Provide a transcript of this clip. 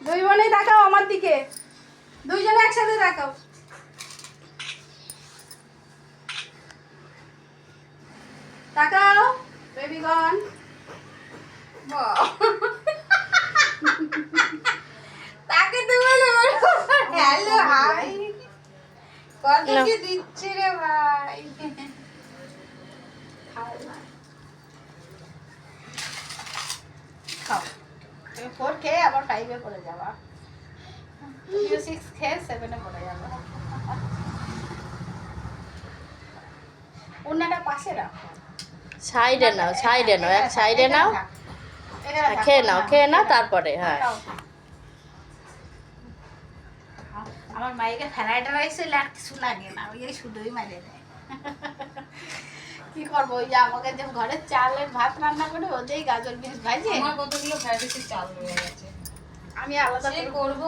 দুই বোনেই তাকাও আমার দিকে, দুইজনে একসাথে তাকাও। তাকাও বেবি গন। তাকে তো বলো হ্যালো হাই, কত কি দিচ্ছে রে ভাই। খাও, তুমি 4 খেয়ে আবার 5 এ পড়ে যাবা, তুমিও 6 খেয়ে 7 এ পড়ে যাবা। ওনাটা পাশে রাখো, সাইডে নাও, সাইডে নাও, এক সাইডে নাও, খেয়ে নাও তারপরে। হ্যাঁ, আমার মাইকে ফ্রাইড রাইসে কিছু লাগে না, ওই শুধুই মারে দেয়। কি করবো, ওই যে আমাকে যে ঘরের চালের ভাত রান্না করে ওদের গাজর বিনস ভাজি, আমার কতগুলো ফ্রাইড রাইসের চাল রয়ে গেছে, আমি আলাদা করবো